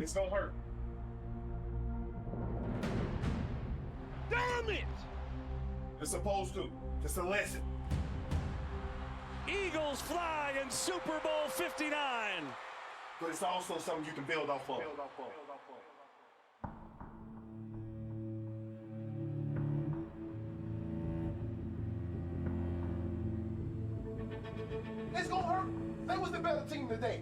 It's gonna hurt. Damn it! It's supposed to. It's a lesson. Eagles fly in Super Bowl 59. But it's also something you can build off of. It's gonna hurt. They was the better team today.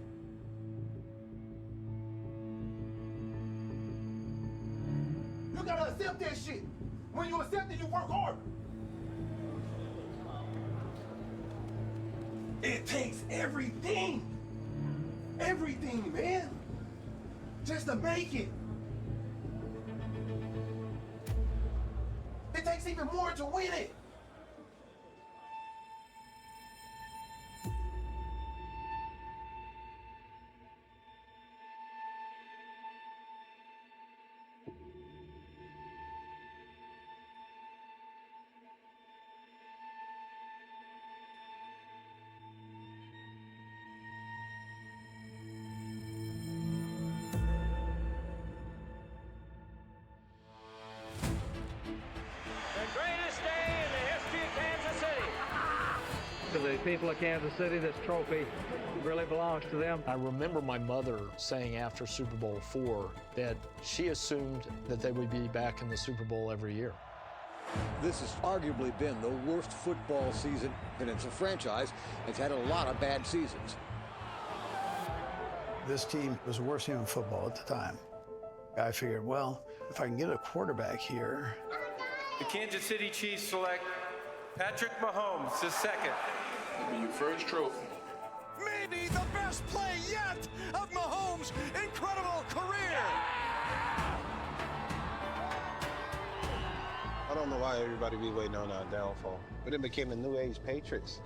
You gotta accept that shit. When you accept it, you work harder. It takes everything, man, just to make it. It takes even more to win it. To the people of Kansas City, this trophy really belongs to them. I remember my mother saying after Super Bowl IV that she assumed that they would be back in the Super Bowl every year. This has arguably been the worst football season, and it's a franchise that's had a lot of bad seasons. This team was the worst team in football at the time. I figured, well, if I can get a quarterback here. The Kansas City Chiefs select Patrick Mahomes, the second. It'll be your first trophy. Maybe the best play yet of Mahomes' incredible career. I don't know why everybody be waiting on our downfall, but it became the new age Patriots.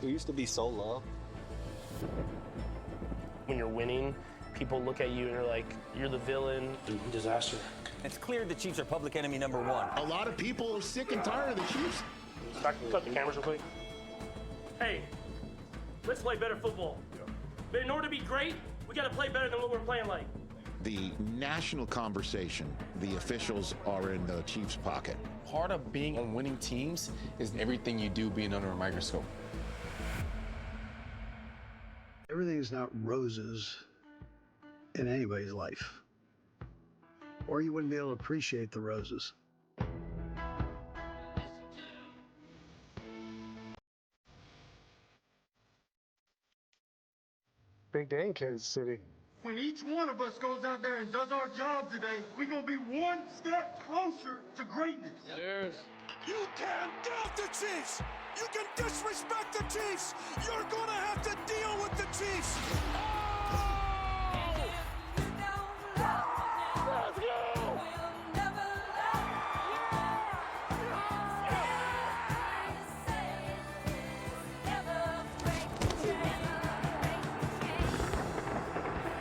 We used to be so loved. When you're winning, people look at you and are like, you're the villain. Disaster. It's clear the Chiefs are public enemy number one. A lot of people are sick and tired of the Chiefs. Cut the cameras real quick. Hey, let's play better football. But in order to be great, we got to play better than what we're playing like. The national conversation, the officials are in the Chiefs' pocket. Part of being on winning teams is everything you do being under a microscope. Everything's not roses in anybody's life. Or you wouldn't be able to appreciate the roses. Big day in Kansas City. When each one of us goes out there and does our job today, we're gonna be one step closer to greatness. Cheers. You can't doubt the Chiefs. You can disrespect the Chiefs. You're going to have to deal with the Chiefs. Let's go!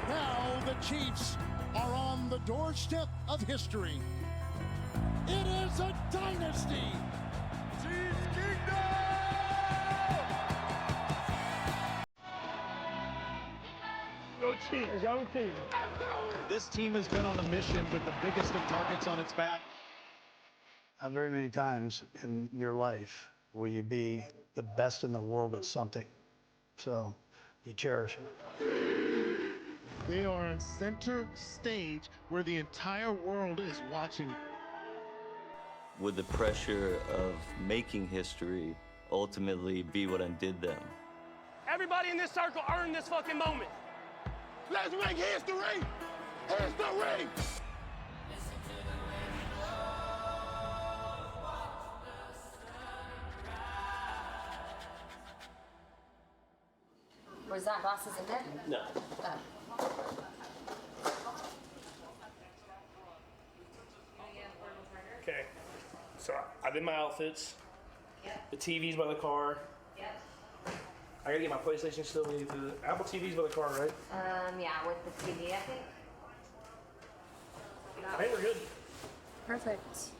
Now the Chiefs are on the doorstep of history. It is a dynasty. Chiefs Kingdom! Go Chiefs, young team. This team has been on a mission with the biggest of targets on its back. Not very many times in your life will you be the best in the world at something. So you cherish it. They are on center stage where the entire world is watching. Would the pressure of making history ultimately be what undid them? Everybody in this circle earned this fucking moment. Let's make history! History! Was that glasses in there? No. Oh. Okay. So I did my outfits. Yep. The TV's by the car. Yep. I gotta get my PlayStation still. The Apple TV's by the car, right? Yeah, with the TV, I think. I think we're good. Perfect.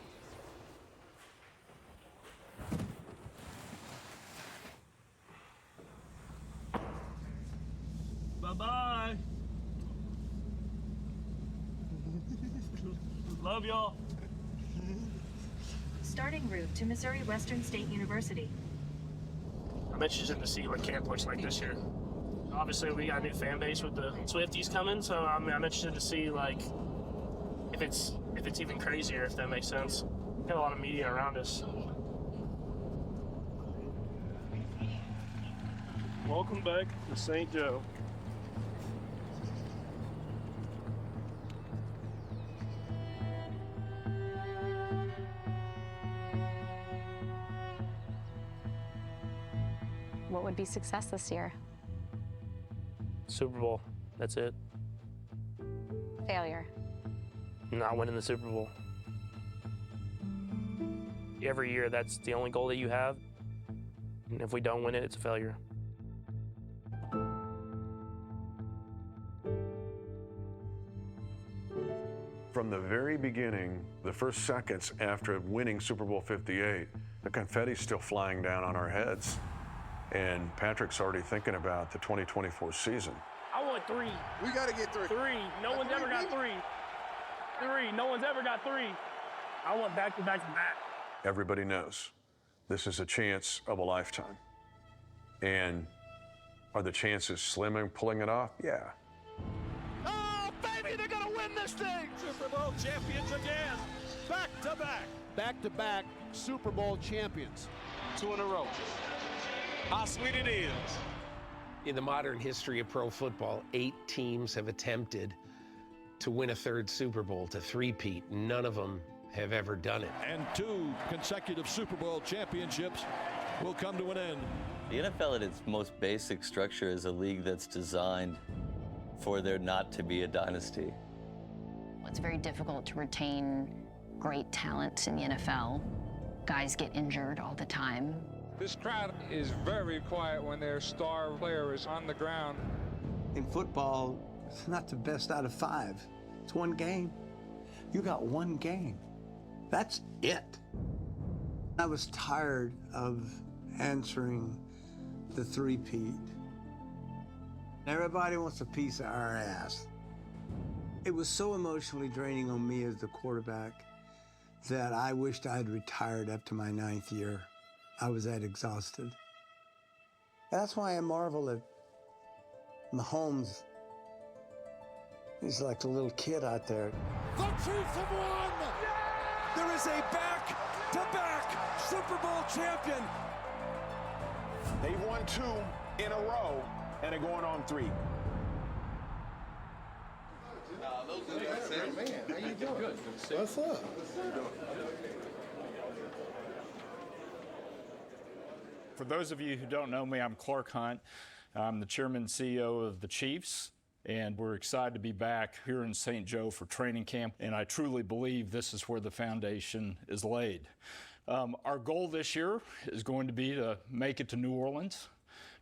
Bye-bye. Love y'all. Starting route to Missouri Western State University. I'm interested to see what camp looks like this year. Obviously, we got a new fan base with the Swifties coming, so I'm interested to see like if it's even crazier, if that makes sense. We have a lot of media around us. Welcome back to St. Joe. What would be success this year? Super Bowl. That's it. Failure. Not winning the Super Bowl. Every year, that's the only goal that you have. And if we don't win it, it's a failure. From the very beginning, the first seconds after winning Super Bowl 58, the confetti's still flying down on our heads. And Patrick's already thinking about the 2024 season. I want 3. We got to get 3. 3. No one's ever got 3. 3. No one's ever got 3. I want back to back to back. Everybody knows this is a chance of a lifetime. And are the chances slim in pulling it off? Yeah. Oh, baby, they're going to win this thing. Super Bowl champions again. Back to back. Back to back Super Bowl champions. 2 in a row. How sweet it is. In the modern history of pro football, 8 teams have attempted to win a 3rd Super Bowl, to three-peat. None of them have ever done it. And 2 consecutive Super Bowl championships will come to an end. The NFL at its most basic structure is a league that's designed for there not to be a dynasty. It's very difficult to retain great talent in the NFL. Guys get injured all the time. This crowd is very quiet when their star player is on the ground. In football, it's not the best out of 5. It's one game. You got one game. That's it. I was tired of answering the three-peat. Everybody wants a piece of our ass. It was so emotionally draining on me as the quarterback that I wished I had retired up to my 9th year. I was that exhausted. That's why I marvel at Mahomes. He's like a little kid out there. The Chiefs have won! There is a back-to-back Super Bowl champion. They've won 2 in a row, and they're going on 3. Man, how you doing? Good. What's up? For those of you who don't know me, I'm Clark Hunt. I'm the chairman and CEO of the Chiefs, and we're excited to be back here in St. Joe for training camp, and I truly believe this is where the foundation is laid. Our goal this year is going to be to make it to New Orleans,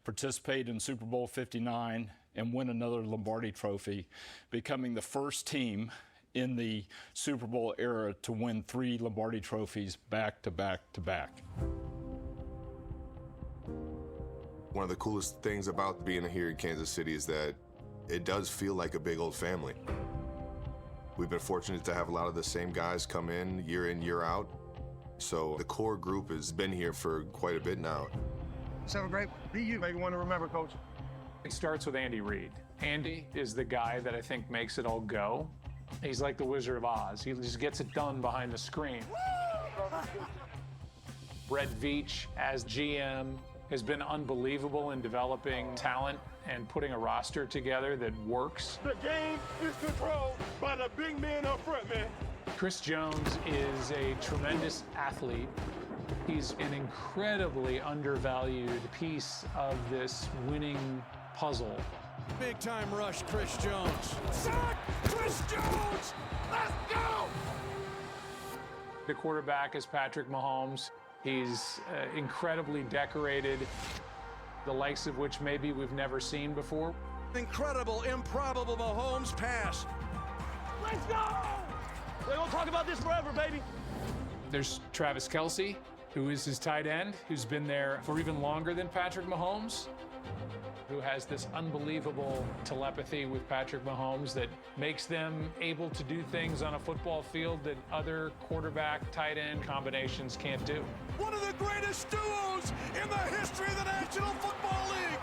participate in Super Bowl 59, and win another Lombardi Trophy, becoming the first team in the Super Bowl era to win 3 Lombardi Trophies back to back to back. One of the coolest things about being here in Kansas City is that it does feel like a big old family. We've been fortunate to have a lot of the same guys come in, year out. So the core group has been here for quite a bit now. Let's have a great BU. Maybe one to remember, Coach. It starts with Andy Reid. Andy is the guy that I think makes it all go. He's like the Wizard of Oz. He just gets it done behind the screen. Brett Veach as GM has been unbelievable in developing talent and putting a roster together that works. The game is controlled by the big man up front, man. Chris Jones is a tremendous athlete. He's an incredibly undervalued piece of this winning puzzle. Big time rush, Chris Jones. Sack, Chris Jones! Let's go! The quarterback is Patrick Mahomes. He's incredibly decorated, the likes of which maybe we've never seen before. Incredible, improbable Mahomes pass. Let's go! We're gonna talk about this forever, baby. There's Travis Kelce, who is his tight end, who's been there for even longer than Patrick Mahomes. who has this unbelievable telepathy with Patrick Mahomes that makes them able to do things on a football field that other quarterback, tight end combinations can't do. One of the greatest duos in the history of the National Football League.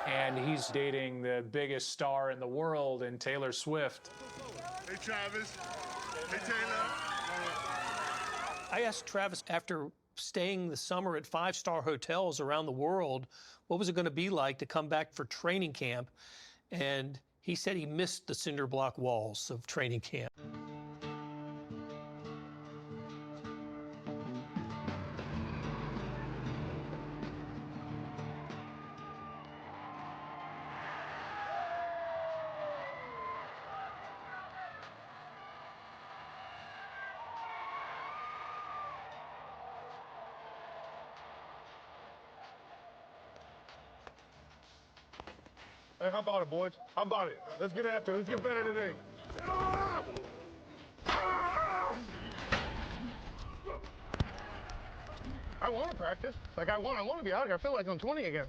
And he's dating the biggest star in the world in Taylor Swift. Hey, Travis. Hey, Taylor. I asked Travis, after staying the summer at 5-star hotels around the world, what was it going to be like to come back for training camp? And he said he missed the cinder block walls of training camp. Hey, how about it, boys? How about it? Let's get after it. Let's get better today. I want to practice. Like, I want to be out here. I feel like I'm 20 again.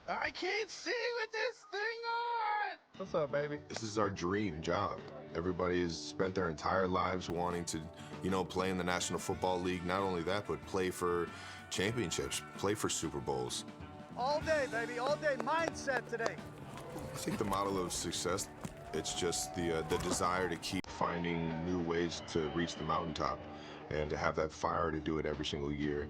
I can't see with this thing on! What's up, baby? This is our dream job. Everybody has spent their entire lives wanting to, play in the National Football League. Not only that, but play for championships, play for Super Bowls. All day, baby, all day. Mindset today. I think the model of success, it's just the desire to keep finding new ways to reach the mountaintop and to have that fire to do it every single year.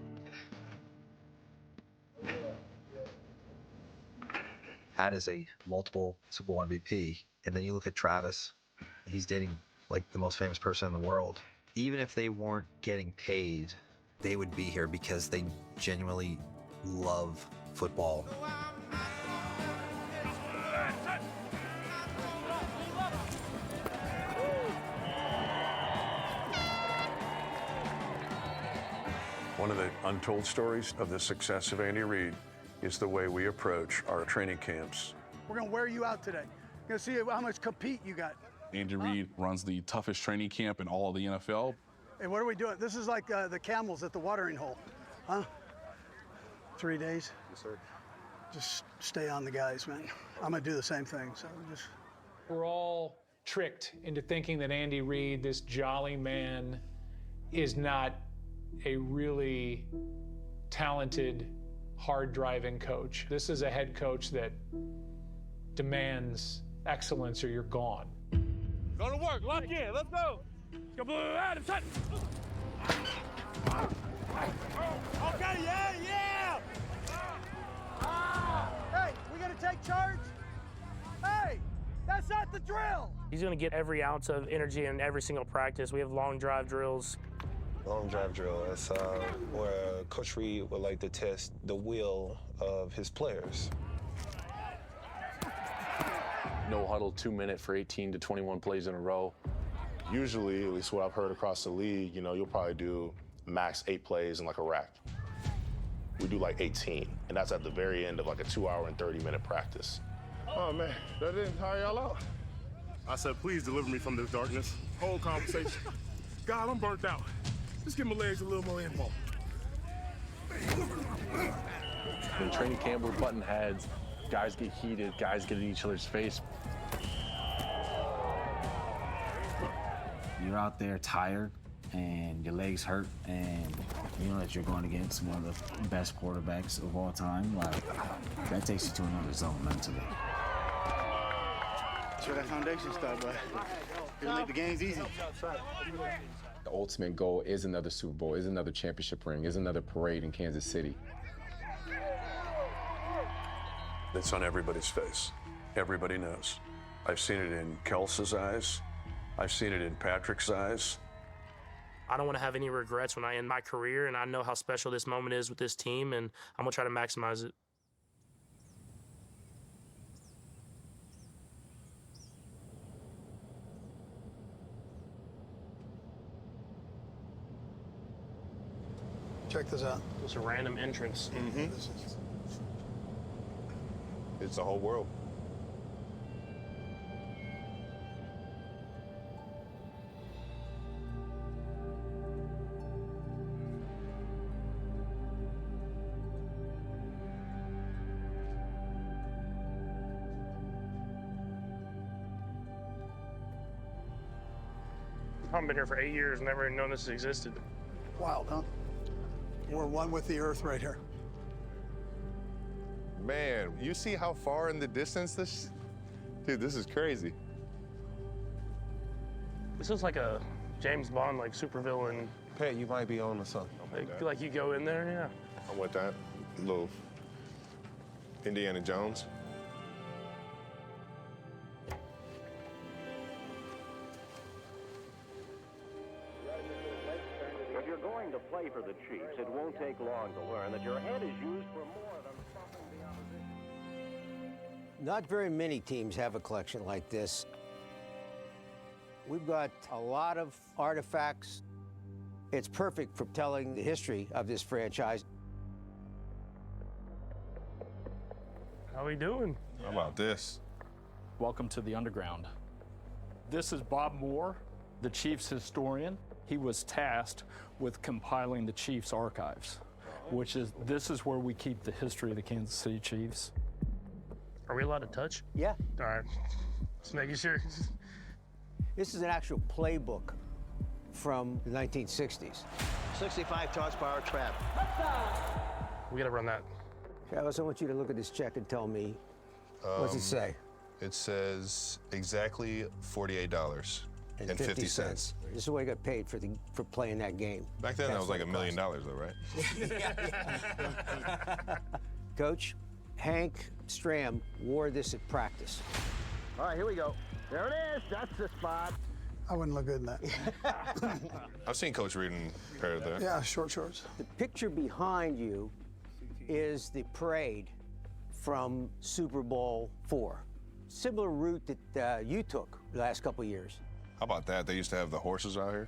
Pat is a multiple Super Bowl MVP, and then you look at Travis, he's dating like the most famous person in the world. Even if they weren't getting paid, they would be here because they genuinely love football. One of the untold stories of the success of Andy Reid is the way we approach our training camps. We're going to wear you out today. We're going to see how much compete you got. Andy Reid runs the toughest training camp in all of the NFL. Hey, what are we doing? This is like the camels at the watering hole, huh? 3 days? Yes, sir. Just stay on the guys, man. I'm going to do the same thing, so just... We're all tricked into thinking that Andy Reid, this jolly man, is not a really talented, hard-driving coach. This is a head coach that demands excellence or you're gone. Go to work, lock in, let's go. Okay, yeah. Hey, we gonna take charge? Hey, that's not the drill. He's going to get every ounce of energy in every single practice. We have long drive drills. Long drive drill, that's where Coach Reid would like to test the will of his players. No huddle, 2 minute for 18 to 21 plays in a row. Usually, at least what I've heard across the league, you'll probably do max 8 plays in like a rack. We do like 18, and that's at the very end of like a 2-hour and 30-minute practice. Oh, man, that didn't tire y'all out. I said, please deliver me from this darkness. Whole conversation. God, I'm burnt out. Just give my legs a little more info. In training camp, we're button heads. Guys get heated. Guys get in each other's face. You're out there tired and your legs hurt and you know that you're going against one of the best quarterbacks of all time. Like, that takes you to another zone mentally. That's where that foundation started, but it'll make the games easy. The ultimate goal is another Super Bowl, is another championship ring, is another parade in Kansas City. It's on everybody's face. Everybody knows. I've seen it in Kels's eyes. I've seen it in Patrick's eyes. I don't want to have any regrets when I end my career, and I know how special this moment is with this team, and I'm going to try to maximize it. Check this out. It's a random entrance. Mm-hmm. It's the whole world. I've been here for 8 years, never even known this existed. Wild, huh? We're one with the earth right here. Man, you see how far in the distance this? Dude, this is crazy. This is like a James Bond, like supervillain. Pat, you might be on to something. Like you go in there, yeah. I'm with that. Little Indiana Jones. If you're going to play for the Chiefs, it won't take long to learn that your head is used for more than stopping the opposition. Not very many teams have a collection like this. We've got a lot of artifacts. It's perfect for telling the history of this franchise. How we doing? How about this? Welcome to the underground. This is Bob Moore, the Chiefs historian. He was tasked with compiling the Chiefs archives, this is where we keep the history of the Kansas City Chiefs. Are we allowed to touch? Yeah. All right, just making sure. This is an actual playbook from the 1960s. 65 horsepower trap. We gotta run that. Travis, I want you to look at this check and tell me, what's it say? It says exactly $48.50. This is what I got paid for playing that game. Back then, that was like $1 million, though, right? Coach, Hank Stram wore this at practice. All right, here we go. There it is. That's the spot. I wouldn't look good in that. I've seen Coach Reed in a pair of that. Yeah, short shorts. The picture behind you is the parade from Super Bowl IV. Similar route that you took the last couple of years. How about that? They used to have the horses out here.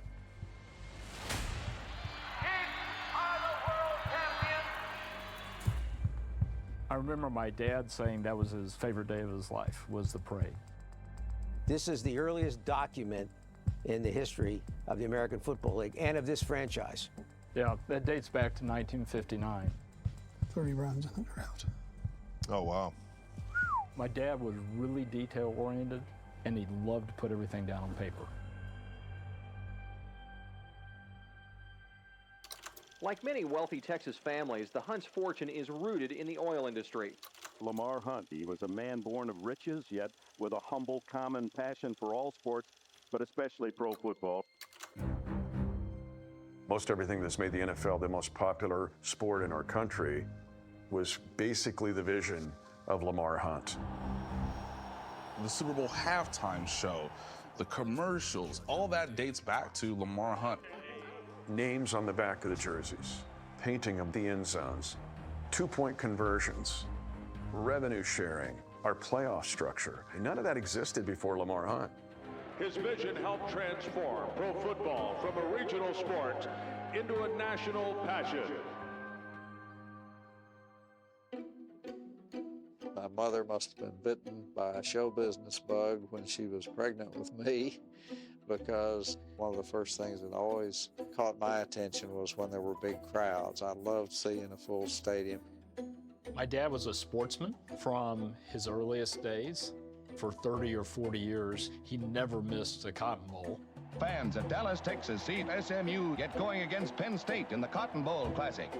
I remember my dad saying that was his favorite day of his life, was the parade. This is the earliest document in the history of the American Football League and of this franchise. Yeah, that dates back to 1959. 30 runs in the drought. Oh, wow. My dad was really detail-oriented, and he loved to put everything down on paper. Like many wealthy Texas families, the Hunt's fortune is rooted in the oil industry. Lamar Hunt, he was a man born of riches, yet with a humble, common passion for all sports, but especially pro football. Most everything that's made the NFL the most popular sport in our country was basically the vision of Lamar Hunt. The Super Bowl halftime show, the commercials, all that dates back to Lamar Hunt. Names on the back of the jerseys, painting of the end zones, two-point conversions, revenue sharing, our playoff structure. None of that existed before Lamar Hunt. His vision helped transform pro football from a regional sport into a national passion. My mother must have been bitten by a show business bug when she was pregnant with me, because one of the first things that always caught my attention was when there were big crowds. I loved seeing a full stadium. My dad was a sportsman from his earliest days. For 30 or 40 years, he never missed a Cotton Bowl. Fans at Dallas, Texas, see SMU get going against Penn State in the Cotton Bowl Classic.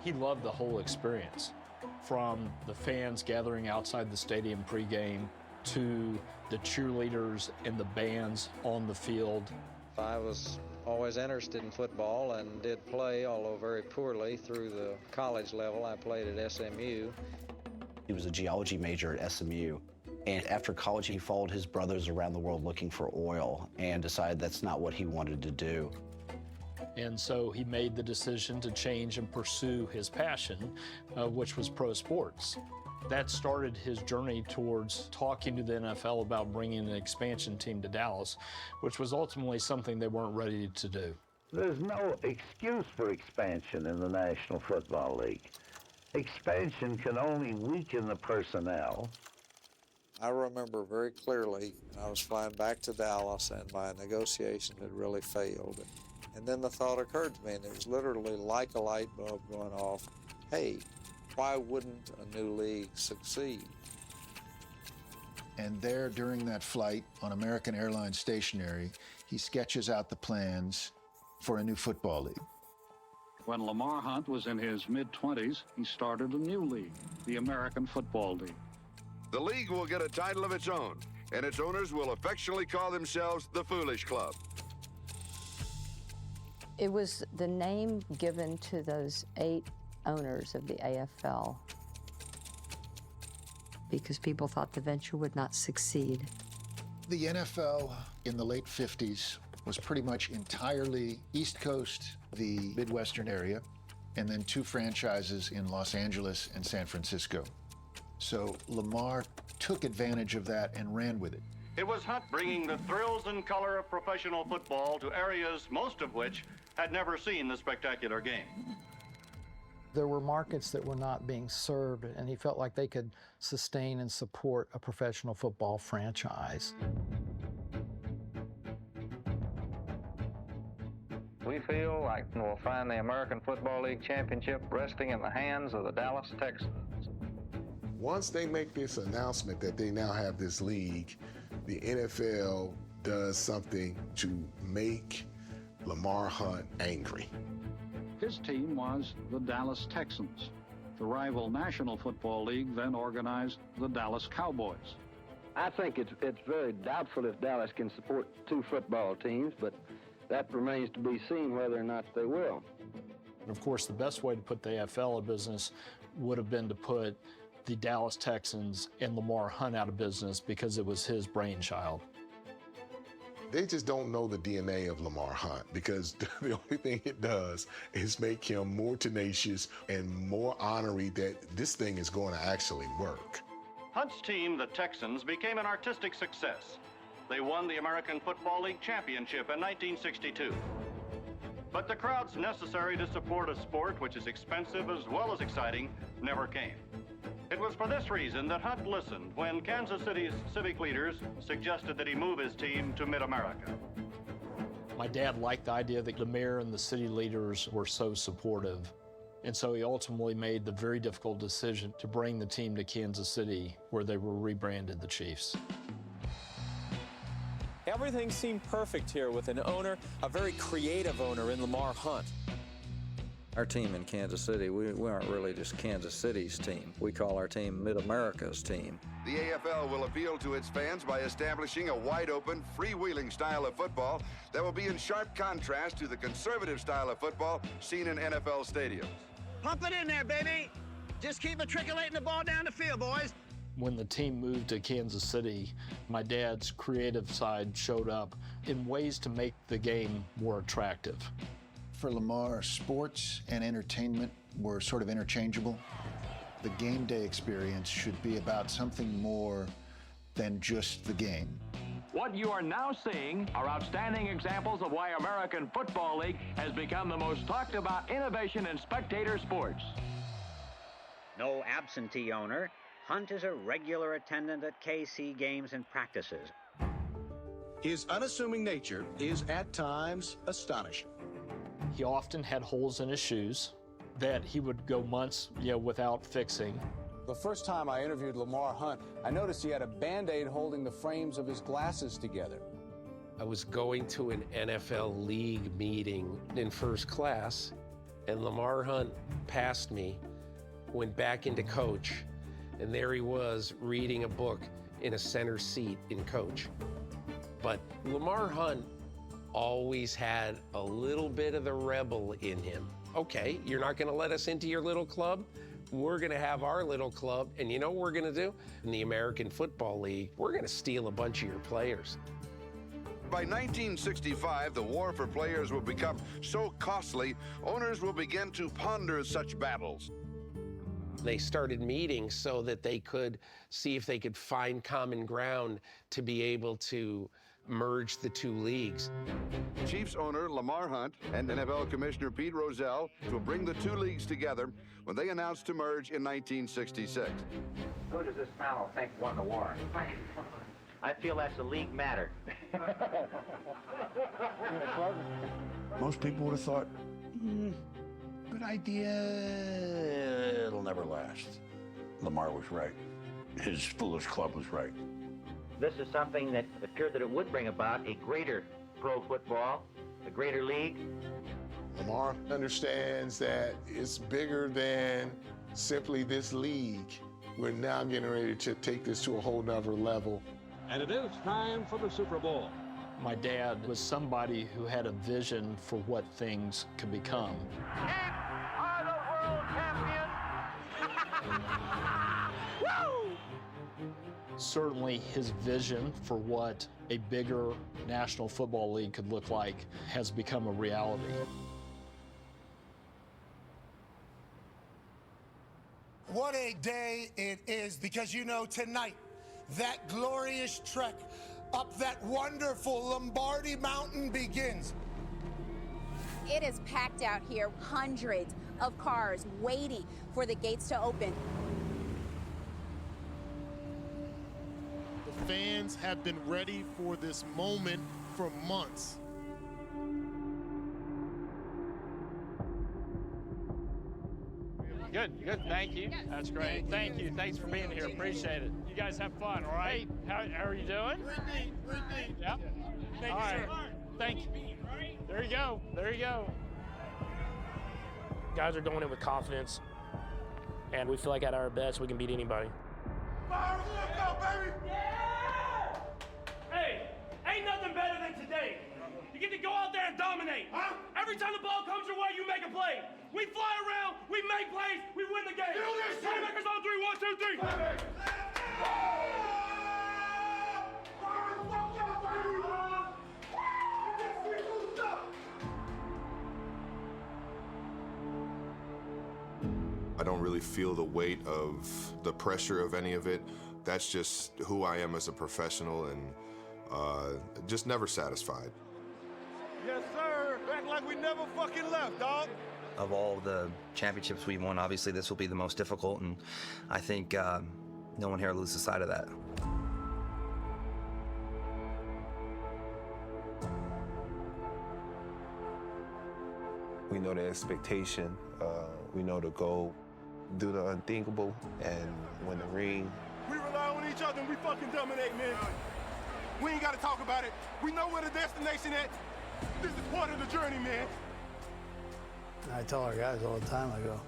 He loved the whole experience, from the fans gathering outside the stadium pregame to the cheerleaders and the bands on the field. I was always interested in football and did play, although very poorly, through the college level. I played at SMU. He was a geology major at SMU. And after college, he followed his brothers around the world looking for oil and decided that's not what he wanted to do. And so he made the decision to change and pursue his passion, which was pro sports. That started his journey towards talking to the NFL about bringing an expansion team to Dallas, which was ultimately something they weren't ready to do. There's no excuse for expansion in the National Football League. Expansion can only weaken the personnel. I remember very clearly I was flying back to Dallas and my negotiation had really failed. And then the thought occurred to me, and it was literally like a light bulb going off. Hey, why wouldn't a new league succeed? And there, during that flight on American Airlines stationery, he sketches out the plans for a new football league. When Lamar Hunt was in his mid-20s, he started a new league, the American Football League. The league will get a title of its own, and its owners will affectionately call themselves the Foolish Club. It was the name given to those 8 owners of the AFL because people thought the venture would not succeed. The NFL in the late 50s was pretty much entirely East Coast, the Midwestern area, and then 2 franchises in Los Angeles and San Francisco. So Lamar took advantage of that and ran with it. It was Hunt bringing the thrills and color of professional football to areas, most of which had never seen the spectacular game. There were markets that were not being served, and he felt like they could sustain and support a professional football franchise. We feel like we'll find the American Football League championship resting in the hands of the Dallas Texans. Once they make this announcement that they now have this league, the NFL does something to make Lamar Hunt angry. His team was the Dallas Texans. The rival National Football League then organized the Dallas Cowboys. I think it's very doubtful if Dallas can support 2 football teams, but that remains to be seen whether or not they will. And of course, the best way to put the AFL out of business would have been to put the Dallas Texans and Lamar Hunt out of business because it was his brainchild. They just don't know the DNA of Lamar Hunt because the only thing it does is make him more tenacious and more ornery that this thing is going to actually work. Hunt's team, the Texans, became an artistic success. They won the American Football League championship in 1962. But the crowds necessary to support a sport which is expensive as well as exciting never came. It was for this reason that Hunt listened when Kansas City's civic leaders suggested that he move his team to Mid-America. My dad liked the idea that the mayor and the city leaders were so supportive, and so he ultimately made the very difficult decision to bring the team to Kansas City, where they were rebranded the Chiefs. Everything seemed perfect here with an owner, a very creative owner in Lamar Hunt. Our team in Kansas City, we aren't really just Kansas City's team. We call our team Mid-America's team. The AFL will appeal to its fans by establishing a wide-open, freewheeling style of football that will be in sharp contrast to the conservative style of football seen in NFL stadiums. Pump it in there, baby. Just keep matriculating the ball down the field, boys. When the team moved to Kansas City, my dad's creative side showed up in ways to make the game more attractive. For Lamar, sports and entertainment were sort of interchangeable. The game day experience should be about something more than just the game. What you are now seeing are outstanding examples of why American Football League has become the most talked about innovation in spectator sports. No absentee owner, Hunt is a regular attendant at KC games and practices. His unassuming nature is at times astonishing. He often had holes in his shoes that he would go months, without fixing. The first time I interviewed Lamar Hunt, I noticed he had a Band-Aid holding the frames of his glasses together. I was going to an NFL league meeting in first class, and Lamar Hunt passed me, went back into coach, and there he was reading a book in a center seat in coach. But Lamar Hunt always had a little bit of the rebel in him. Okay, you're not gonna let us into your little club? We're gonna have our little club, and you know what we're gonna do? In the American Football League, we're gonna steal a bunch of your players. By 1965, the war for players will become so costly, owners will begin to ponder such battles. They started meeting so that they could see if they could find common ground to be able to merge the 2 leagues. Chiefs owner Lamar Hunt and NFL Commissioner Pete Rozelle will bring the 2 leagues together when they announced to merge in 1966. Who does this panel think won the war? I feel that's a league matter. Most people would have thought, good idea, it'll never last. Lamar was right. His foolish club was right. This is something that appeared that it would bring about a greater pro football, the greater league. Lamar understands that it's bigger than simply this league. We're now getting ready to take this to a whole nother level. And it is time for the Super Bowl. My dad was somebody who had a vision for what things could become. Are the world champions? Woo! Certainly his vision for what a bigger National Football League could look like has become a reality. What a day it is, because you know tonight, that glorious trek up that wonderful Lombardi Mountain begins. It is packed out here, hundreds of cars waiting for the gates to open. The fans have been ready for this moment for months. Good, thank you. That's great. Thank you. Thanks for being here. Appreciate it. You guys have fun, all right? How are you doing? Good. Yep. Thank you, sir. Thank you. There you go. There you go. Guys are going in with confidence, and we feel like at our best we can beat anybody. Fire, let's go, baby! Yeah! Hey, ain't nothing better than today. You get to go out there and dominate. Huh? Every time the ball comes your way, you make a play. We fly around, we make plays, we win the game. Playmakers on 3, 1, 2, 3. I don't really feel the weight of the pressure of any of it. That's just who I am as a professional, and just never satisfied. Yes, sir. Back like we never fucking left, dog. Of all the championships we won, obviously this will be the most difficult, and I think no one here loses sight of that. We know the expectation. We know the goal. Do the unthinkable and win the ring. We rely on each other and we fucking dominate, man. We ain't got to talk about it. We know where the destination at. This is part of the journey, man. I tell our guys all the time, I go,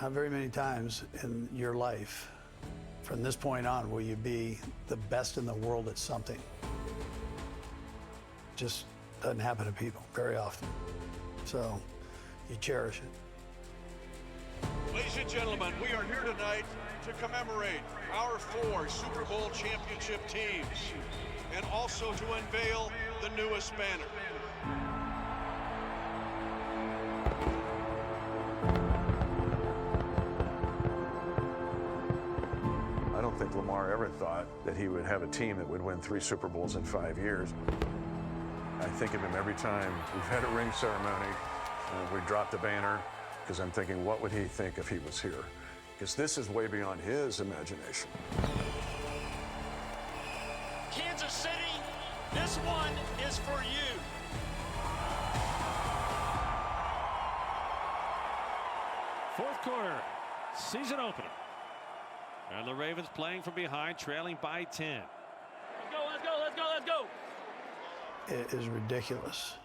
not very many times in your life, from this point on, will you be the best in the world at something. Just doesn't happen to people very often. So you cherish it. Ladies and gentlemen, we are here tonight to commemorate our 4 Super Bowl championship teams and also to unveil the newest banner. I don't think Lamar ever thought that he would have a team that would win 3 Super Bowls in 5 years. I think of him every time we've had a ring ceremony and we dropped the banner, because I'm thinking, what would he think if he was here? Because this is way beyond his imagination. Kansas City, this one is for you. Fourth quarter, season opener. And the Ravens playing from behind, trailing by 10. Let's go, let's go, let's go, let's go. It is ridiculous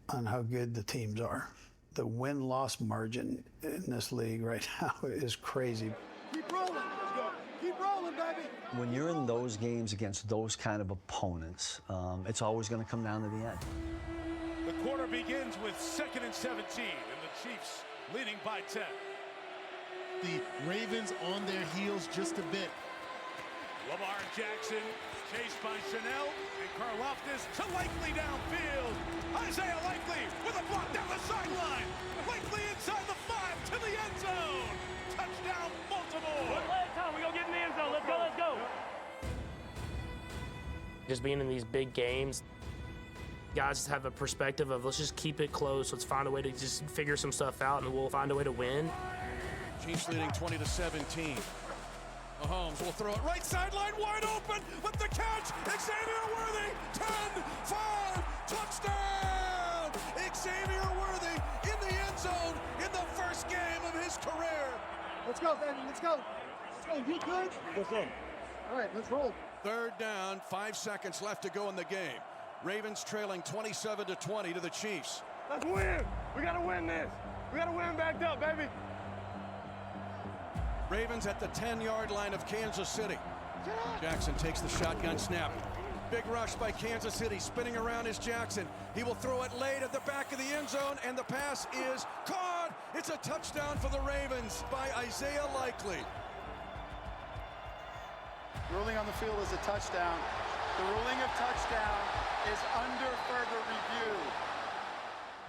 on how good the teams are. The win-loss margin in this league right now is crazy. Keep rolling, let's go. Keep rolling, baby. When you're in those games against those kind of opponents, it's always going to come down to the end. The quarter begins with 2nd and 17, and the Chiefs leading by 10. The Ravens on their heels just a bit. Lamar Jackson chased by Chanel, and Karlaftis to Likely downfield. Isaiah Likely with a block down the sideline. Likely inside the 5 to the end zone. Touchdown, Baltimore. One leg time, we go get in the end zone. Let's go, let's go. Just being in these big games, guys have a perspective of let's just keep it close. Let's find a way to just figure some stuff out, and we'll find a way to win. Chiefs leading 20-17. Mahomes will throw it right sideline, wide open with the catch. Xavier Worthy, 10-5, touchdown! Xavier Worthy in the end zone in the first game of his career. Let's go, baby, let's go. Let's go, you good? Let's go. All right, let's roll. 3rd down, 5 seconds left to go in the game. Ravens trailing 27-20 to the Chiefs. Let's win. We got to win this. We got to win backed up, baby. Ravens at the 10-yard line of Kansas City. Jackson takes the shotgun snap. Big rush by Kansas City. Spinning around is Jackson. He will throw it late at the back of the end zone, and the pass is caught. It's a touchdown for the Ravens by Isaiah Likely. Ruling on the field is a touchdown. The ruling of touchdown is under further review.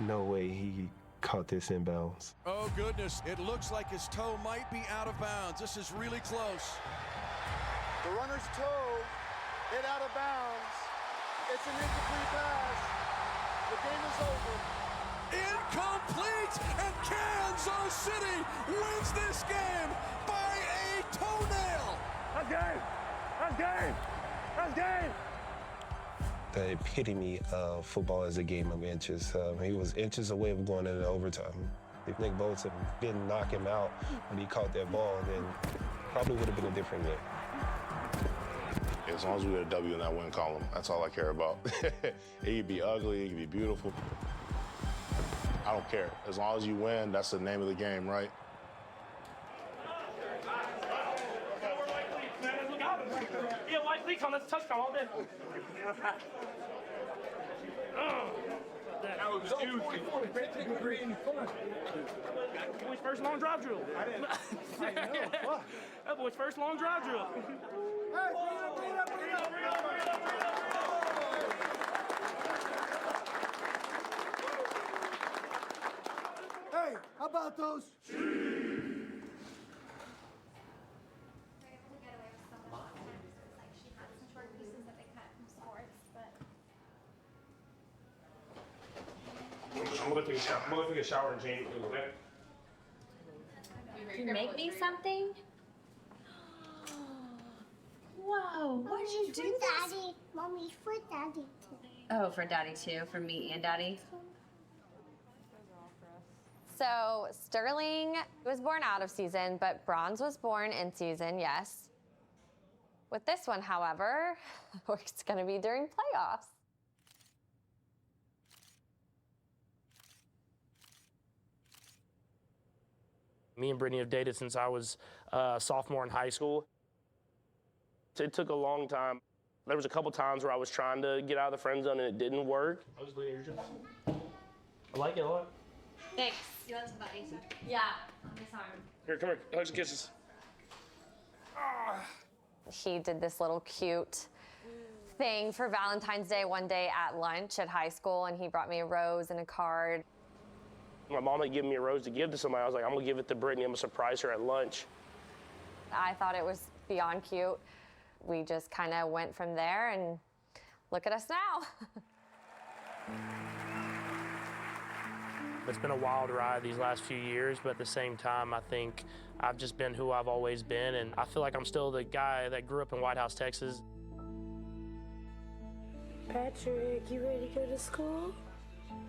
No way he caught this in bounds. Oh, goodness. It looks like his toe might be out of bounds. This is really close. The runner's toe hit out of bounds. It's an incomplete pass. The game is over. Incomplete, and Kansas City wins this game by a toenail. That's game. That's game. That's game. The epitome of football is a game of inches. He was inches away from going into overtime. If Nick Bosa didn't knock him out when he caught that ball, then probably would have been a different game. As long as we get a W in that win column, that's all I care about. It could be ugly, it could be beautiful. I don't care. As long as you win, that's the name of the game, right? Yeah, white fleece on, that's a touchdown all day. That was huge. Boy's first long drive drill. That boy's first long drive drill. Hey, how about those? I'm gonna take a shower and change. Okay? You make me something? Whoa, what did you do this? Daddy. Mommy's for Daddy too. Oh, for Daddy too, for me and Daddy. So Sterling was born out of season, but Bronze was born in season, yes. With this one, however, it's gonna be during playoffs. Me and Brittany have dated since I was a sophomore in high school. It took a long time. There was a couple times where I was trying to get out of the friend zone and it didn't work. I like it a lot. Thanks. You want some buddies? Yeah, on this arm. Here, come here, hugs and kisses. He did this little cute thing for Valentine's Day one day at lunch at high school, and he brought me a rose and a card. My mom had given me a rose to give to somebody. I was like, I'm gonna give it to Brittany. I'm gonna surprise her at lunch. I thought it was beyond cute. We just kind of went from there, and look at us now. It's been a wild ride these last few years, but at the same time, I think I've just been who I've always been, and I feel like I'm still the guy that grew up in White House, Texas. Patrick, you ready to go to school?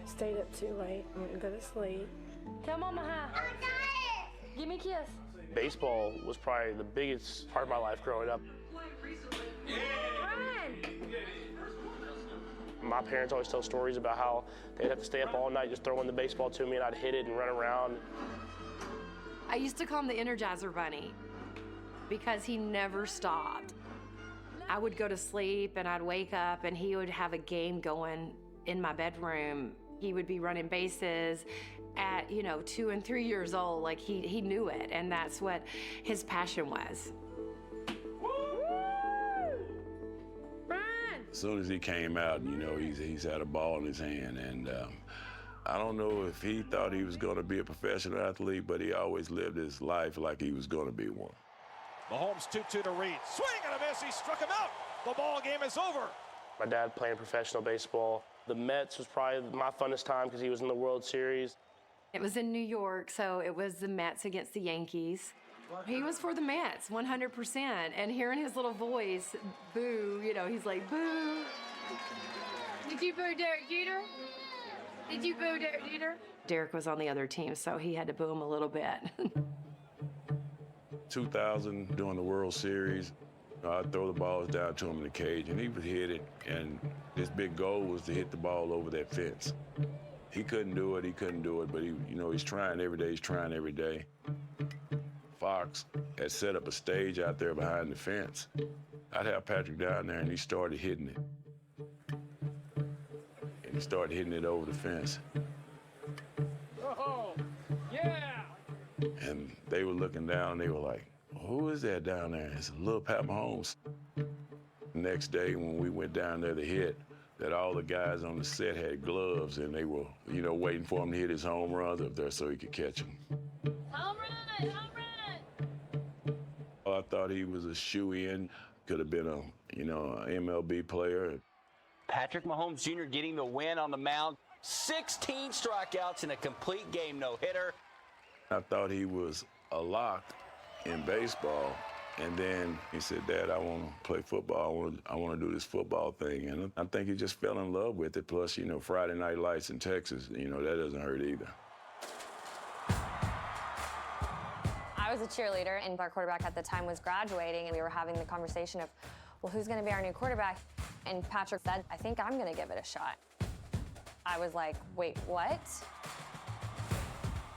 Stayed up too late. I'm gonna go to sleep. Tell Mama hi. Give me a kiss. Baseball was probably the biggest part of my life growing up. Run! My parents always tell stories about how they'd have to stay up all night just throwing the baseball to me, and I'd hit it and run around. I used to call him the Energizer Bunny because he never stopped. I would go to sleep and I'd wake up and he would have a game going in my bedroom. He would be running bases at, 2 and 3 years old. Like he knew it, and that's what his passion was. As soon as he came out, he's had a ball in his hand, and I don't know if he thought he was going to be a professional athlete, but he always lived his life like he was going to be one. Mahomes 2-2 to Reed. Swing and a miss. He struck him out. The ball game is over. My dad playing professional baseball. The Mets was probably my funnest time because he was in the World Series. It was in New York, so it was the Mets against the Yankees. He was for the Mets, 100%. And hearing his little voice, boo, he's like, boo. Did you boo Derek Jeter? Did you boo Derek Jeter? Derek was on the other team, so he had to boo him a little bit. 2000, during the World Series, I'd throw the balls down to him in the cage, and he would hit it, and his big goal was to hit the ball over that fence. He couldn't do it, but he's trying every day, he's trying every day. Fox had set up a stage out there behind the fence. I'd have Patrick down there, and he started hitting it. And he started hitting it over the fence. Oh, yeah! And they were looking down, and they were like, who is that down there? It's little Pat Mahomes. The next day when we went down there to hit, that all the guys on the set had gloves, and they were, waiting for him to hit his home runs up there so he could catch them. Home run! Home run! I thought he was a shoe-in. Could have been a, an MLB player. Patrick Mahomes Jr. getting the win on the mound. 16 strikeouts in a complete game no-hitter. I thought he was a lock in baseball. And then he said, Dad, I want to play football. I want to do this football thing. And I think he just fell in love with it. Plus, Friday Night Lights in Texas, that doesn't hurt either. I was a cheerleader, and our quarterback at the time was graduating, and we were having the conversation of, well, who's going to be our new quarterback? And Patrick said, I think I'm going to give it a shot. I was like, wait, what?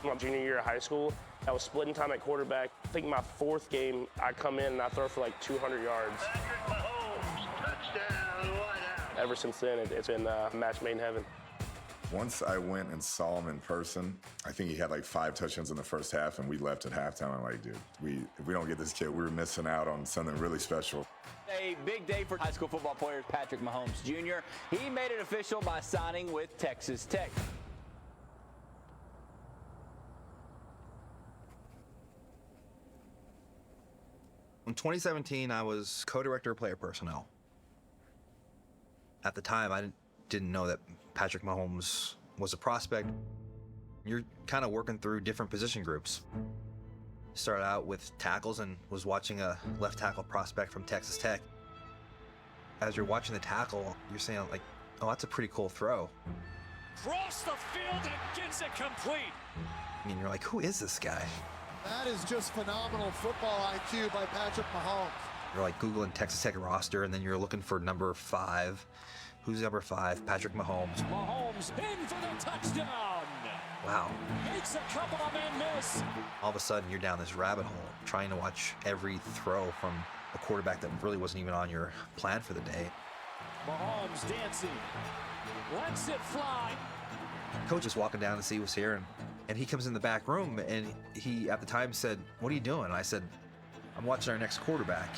My junior year of high school, I was splitting time at quarterback. I think my fourth game, I come in and I throw for like 200 yards. Patrick Mahomes, touchdown, one out. Ever since then, it's been a match made in heaven. Once I went and saw him in person, I think he had like 5 touchdowns in the first half, and we left at halftime. I'm like, dude, if we don't get this kid, we're missing out on something really special. A big day for high school football player Patrick Mahomes Jr. He made it official by signing with Texas Tech. In 2017, I was co-director of player personnel. At the time, I didn't know that Patrick Mahomes was a prospect. You're kind of working through different position groups. Started out with tackles and was watching a left tackle prospect from Texas Tech. As you're watching the tackle, you're saying like, oh, that's a pretty cool throw. Cross the field and gets it complete. And you're like, who is this guy? That is just phenomenal football IQ by Patrick Mahomes. You're like Googling Texas Tech roster, and then you're looking for number 5. Who's number 5? Patrick Mahomes. Mahomes in for the touchdown. Wow. Makes a couple of men miss. All of a sudden, you're down this rabbit hole, trying to watch every throw from a quarterback that really wasn't even on your plan for the day. Mahomes dancing. Lets it fly. Coach is walking down to see what's here, and he comes in the back room, and he, at the time, said, what are you doing? And I said, I'm watching our next quarterback.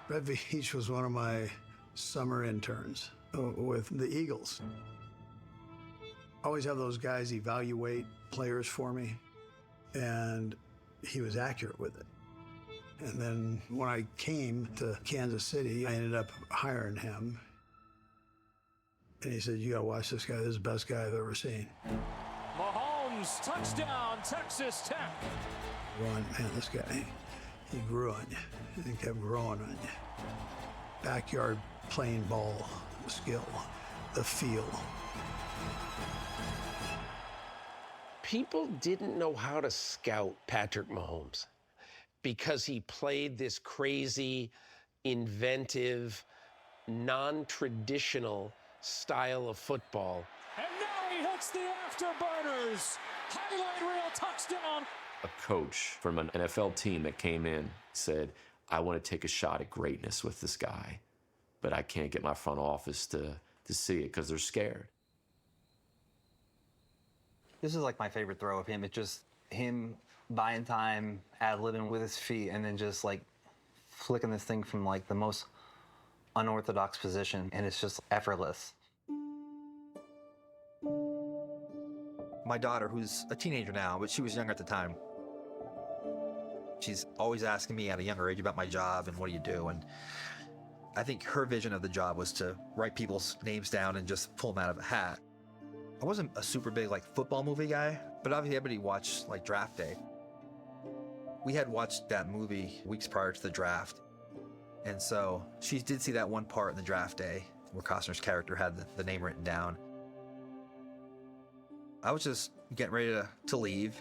Brett Veach was one of my summer interns with the Eagles. Always have those guys evaluate players for me, and he was accurate with it. And then when I came to Kansas City, I ended up hiring him. And he said, you gotta watch this guy. This is the best guy I've ever seen. Mahomes, touchdown, Texas Tech. Going, man, this guy, he grew on you. He kept growing on you. Backyard playing ball skill, the feel. People didn't know how to scout Patrick Mahomes because he played this crazy, inventive, non-traditional style of football. And now he hits the afterburners. Highlight reel touchdown. A coach from an NFL team that came in said, I want to take a shot at greatness with this guy, but I can't get my front office to see it because they're scared. This is like my favorite throw of him. It's just him buying time, ad-libbing with his feet, and then just like flicking this thing from like the most unorthodox position, and it's just effortless. My daughter, who's a teenager now, but she was younger at the time, she's always asking me at a younger age about my job and what do you do, and I think her vision of the job was to write people's names down and just pull them out of a hat. I wasn't a super big like football movie guy, but obviously everybody watched like Draft Day. We had watched that movie weeks prior to the draft, and so she did see that one part in the Draft Day where Costner's character had the name written down. I was just getting ready to leave,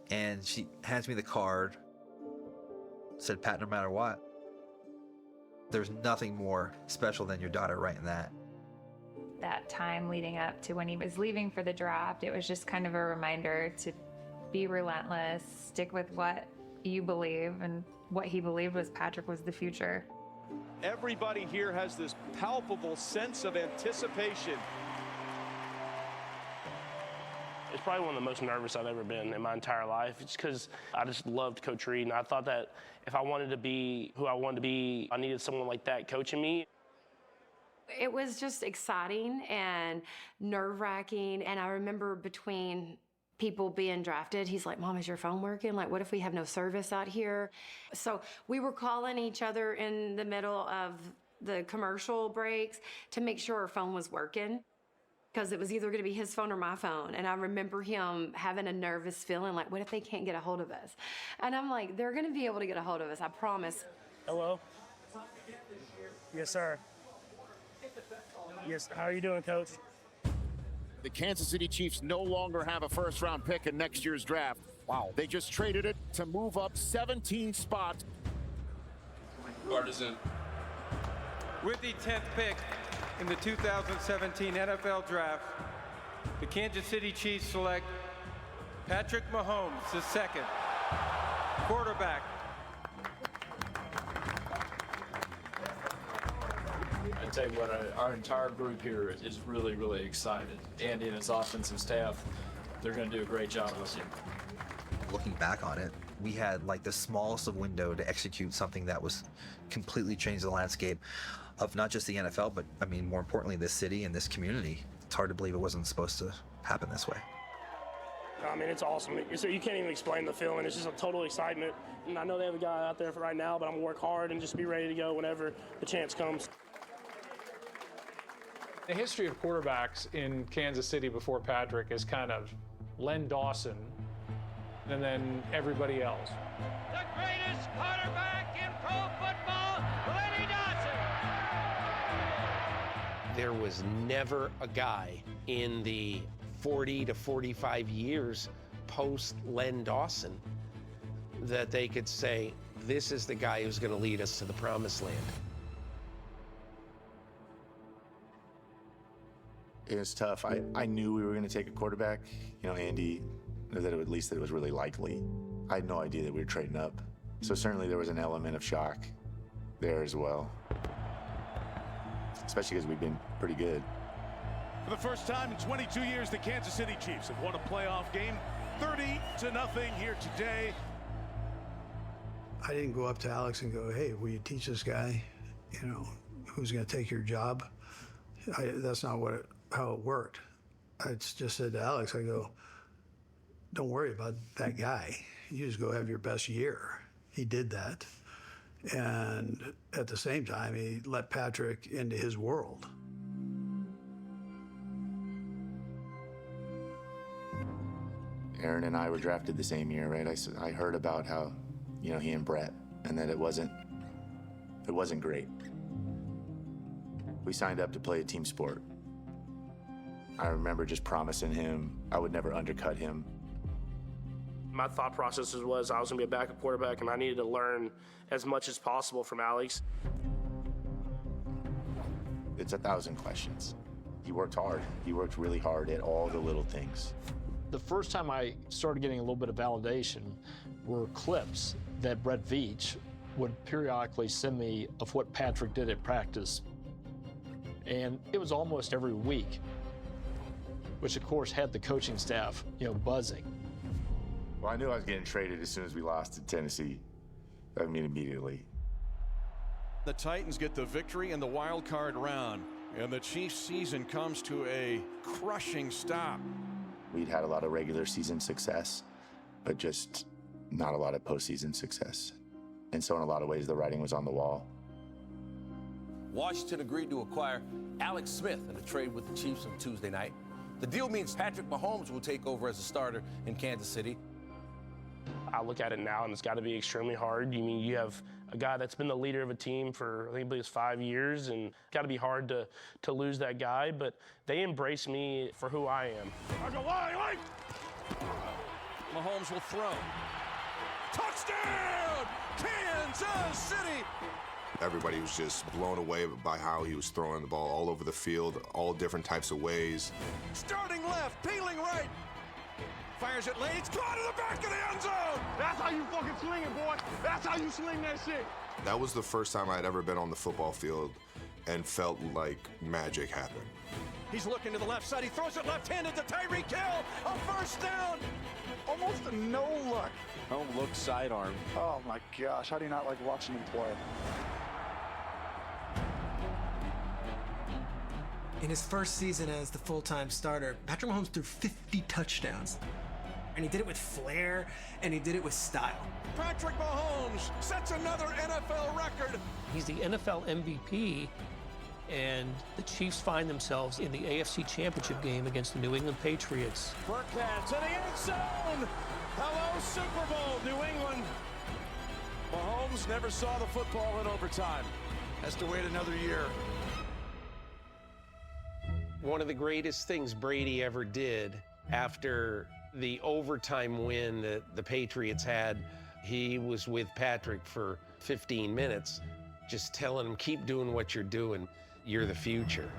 and she hands me the card. said, Pat, no matter what, there's nothing more special than your daughter writing that. That time leading up to when he was leaving for the draft, it was just kind of a reminder to be relentless, stick with what you believe, and what he believed was Patrick was the future. Everybody here has this palpable sense of anticipation. It's probably one of the most nervous I've ever been in my entire life. It's because I just loved Coach Reed, and I thought that if I wanted to be who I wanted to be, I needed someone like that coaching me. It was just exciting and nerve-wracking, and I remember between people being drafted, he's like, Mom, is your phone working? Like, what if we have no service out here? So we were calling each other in the middle of the commercial breaks to make sure our phone was working, because it was either going to be his phone or my phone. And I remember him having a nervous feeling, like, what if they can't get a hold of us? And I'm like, they're going to be able to get a hold of us, I promise. Hello? Yes, sir. Yes, how are you doing, Coach? The Kansas City Chiefs no longer have a first-round pick in next year's draft. Wow. They just traded it to move up 17 spots. Partisan. With the 10th pick in the 2017 NFL Draft, the Kansas City Chiefs select Patrick Mahomes, the second, quarterback. I tell you what, our entire group here is really, really excited. Andy and his offensive staff, they're going to do a great job with him. Looking back on it, we had like the smallest of window to execute something that was completely changed the landscape of not just the NFL, but I mean, more importantly, this city and this community. It's hard to believe it wasn't supposed to happen this way. I mean, it's awesome. You can't even explain the feeling. It's just a total excitement. And I know they have a guy out there for right now, but I'm going to work hard and just be ready to go whenever the chance comes. The history of quarterbacks in Kansas City before Patrick is kind of Len Dawson and then everybody else. The greatest quarterback in pro football, Lenny Dawson. There was never a guy in the 40 to 45 years post Len Dawson that they could say, this is the guy who's going to lead us to the promised land. It was tough. I knew we were going to take a quarterback. You know, Andy, that at least that it was really likely. I had no idea that we were trading up. So certainly there was an element of shock there as well. Especially because we've been pretty good. For the first time in 22 years, the Kansas City Chiefs have won a playoff game 30-0 here today. I didn't go up to Alex and go, hey, will you teach this guy, you know, who's going to take your job? That's not how it worked. I just said to Alex, I go, don't worry about that guy. You just go have your best year. He did that. And at the same time, he let Patrick into his world. Aaron and I were drafted the same year, right? I heard about how, you know, he and Brett, and that it wasn't great. We signed up to play a team sport. I remember just promising him I would never undercut him. My thought process was I was going to be a backup quarterback, and I needed to learn as much as possible from Alex. It's 1,000 questions. He worked hard. He worked really hard at all the little things. The first time I started getting a little bit of validation were clips that Brett Veach would periodically send me of what Patrick did at practice. And it was almost every week, which of course had the coaching staff, you know, buzzing. Well, I knew I was getting traded as soon as we lost to Tennessee. I mean, immediately. The Titans get the victory in the wild card round, and the Chiefs' season comes to a crushing stop. We'd had a lot of regular season success, but just not a lot of postseason success. And so in a lot of ways, the writing was on the wall. Washington agreed to acquire Alex Smith in a trade with the Chiefs on Tuesday night. The deal means Patrick Mahomes will take over as a starter in Kansas City. I look at it now, and it's got to be extremely hard. You mean, you have a guy that's been the leader of a team for, I think it's 5 years, and it's got to be hard to lose that guy, but they embrace me for who I am. Mahomes will throw. Touchdown, Kansas City! Everybody was just blown away by how he was throwing the ball all over the field, all different types of ways. Starting left, peeling right. Fires it late, it's caught in the back of the end zone! That's how you fucking swing it, boy! That's how you sling that shit! That was the first time I'd ever been on the football field and felt like magic happened. He's looking to the left side, he throws it left-handed to Tyreek Hill! A first down! Almost a no look. No look sidearm. Oh my gosh, how do you not like watching him play? In his first season as the full-time starter, Patrick Mahomes threw 50 touchdowns. And he did it with flair, and he did it with style. Patrick Mahomes sets another NFL record. He's the NFL MVP, and the Chiefs find themselves in the AFC Championship game against the New England Patriots. Burkhead to the end zone. Hello, Super Bowl, New England. Mahomes never saw the football in overtime. Has to wait another year. One of the greatest things Brady ever did after the overtime win that the Patriots had, he was with Patrick for 15 minutes, just telling him, keep doing what you're doing. You're the future.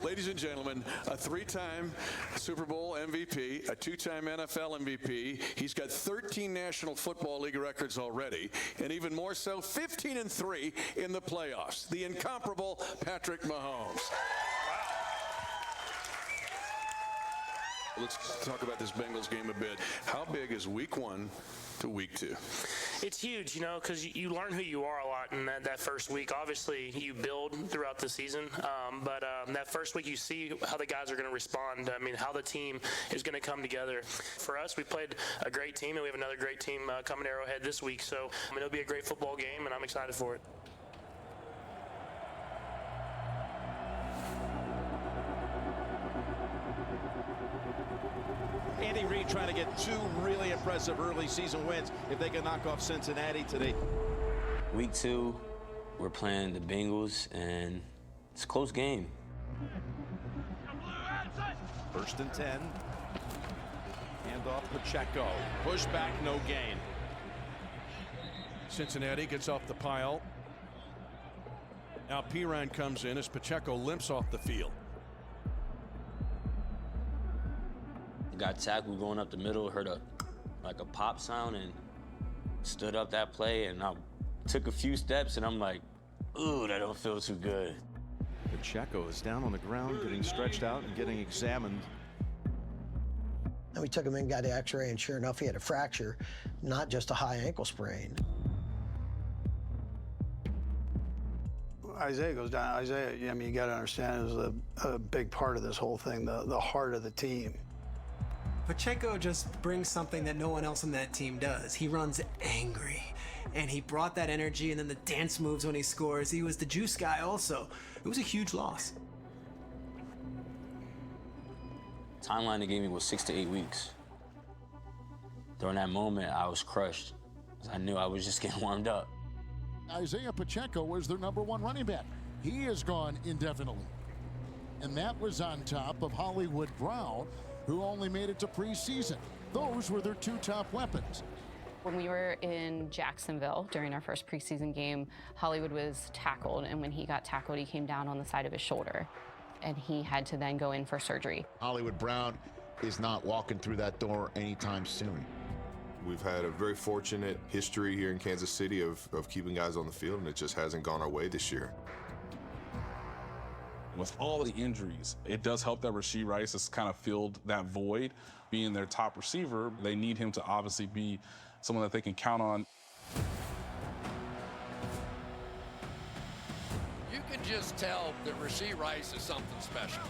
Ladies and gentlemen, a three-time Super Bowl MVP, a two-time NFL MVP. He's got 13 National Football League records already, and even more so, 15-3 in the playoffs. The incomparable Patrick Mahomes. Let's talk about this Bengals game a bit. How big is week 1 to week 2? It's huge, you know, because you learn who you are a lot in that first week. Obviously, you build throughout the season, but that first week you see how the guys are going to respond. I mean, how the team is going to come together. For us, we played a great team, and we have another great team coming to Arrowhead this week. So it'll be a great football game, and I'm excited for it. Andy Reid trying to get 2 really impressive early season wins if they can knock off Cincinnati today. Week 2, we're playing the Bengals, and it's a close game. First and 10. Handoff Pacheco. Push back, no gain. Cincinnati gets off the pile. Now Pirine comes in as Pacheco limps off the field. Got tackled going up the middle, heard a pop sound, and stood up that play, and I took a few steps, and I'm like, ooh, that don't feel too good. Pacheco is down on the ground, getting stretched out and getting examined. And we took him in, got the x-ray, and sure enough, he had a fracture, not just a high ankle sprain. Isaiah goes down. Isaiah, I mean, you got to understand, is a big part of this whole thing, the heart of the team. Pacheco just brings something that no one else on that team does. He runs angry, and he brought that energy, and then the dance moves when he scores. He was the juice guy also. It was a huge loss. Timeline they gave me was 6 to 8 weeks. During that moment, I was crushed. I knew I was just getting warmed up. Isaiah Pacheco was their #1 running back. He is gone indefinitely. And that was on top of Hollywood Brown, who only made it to preseason. Those were their 2 top weapons. When we were in Jacksonville during our first preseason game, Hollywood was tackled, and when he got tackled, he came down on the side of his shoulder, and he had to then go in for surgery. Hollywood Brown is not walking through that door anytime soon. We've had a very fortunate history here in Kansas City of keeping guys on the field, and it just hasn't gone our way this year. With all the injuries, it does help that Rashee Rice has kind of filled that void. Being their top receiver, they need him to obviously be someone that they can count on. You can just tell that Rashee Rice is something special.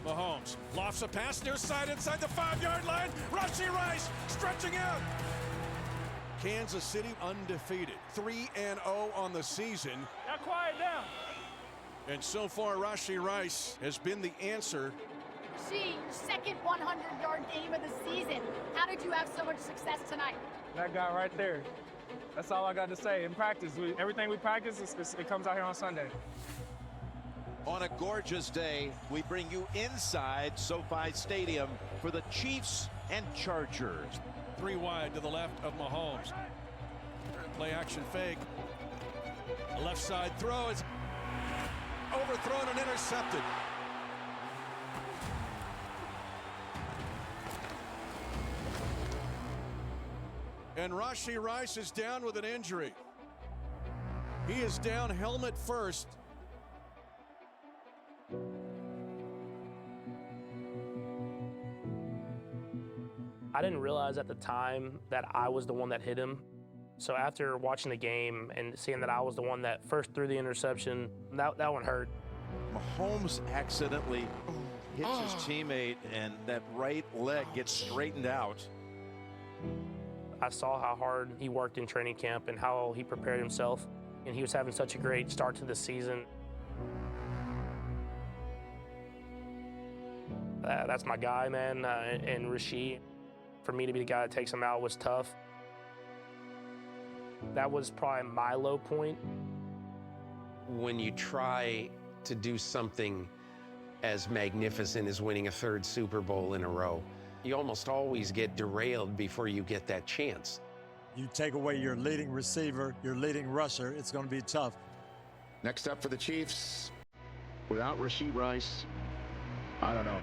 Mahomes lofts a pass near side inside the 5-yard line. Rashee Rice stretching out. Kansas City undefeated, 3-0 on the season. Now quiet down. And so far, Rashee Rice has been the answer Rasheed, your second 100-yard game of the season. How did you have so much success tonight? That guy right there. That's all I got to say. In practice, everything we practice, it comes out here on Sunday. On a gorgeous day, we bring you inside SoFi Stadium for the Chiefs and Chargers. 3 wide to the left of Mahomes. Play action fake. The left side throw is overthrown and intercepted. And Rashee Rice is down with an injury. He is down helmet first. I didn't realize at the time that I was the one that hit him. So after watching the game and seeing that I was the one that first threw the interception, that one hurt. Mahomes accidentally hits his teammate, and that right leg gets straightened out. I saw how hard he worked in training camp and how he prepared himself, and he was having such a great start to the season. That's my guy, man, and Rasheed. For me to be the guy that takes him out was tough. That was probably my low point. When you try to do something as magnificent as winning a 3rd Super Bowl in a row, you almost always get derailed before you get that chance. You take away your leading receiver, your leading rusher, it's going to be tough. Next up for the Chiefs, without Rashee Rice, I don't know.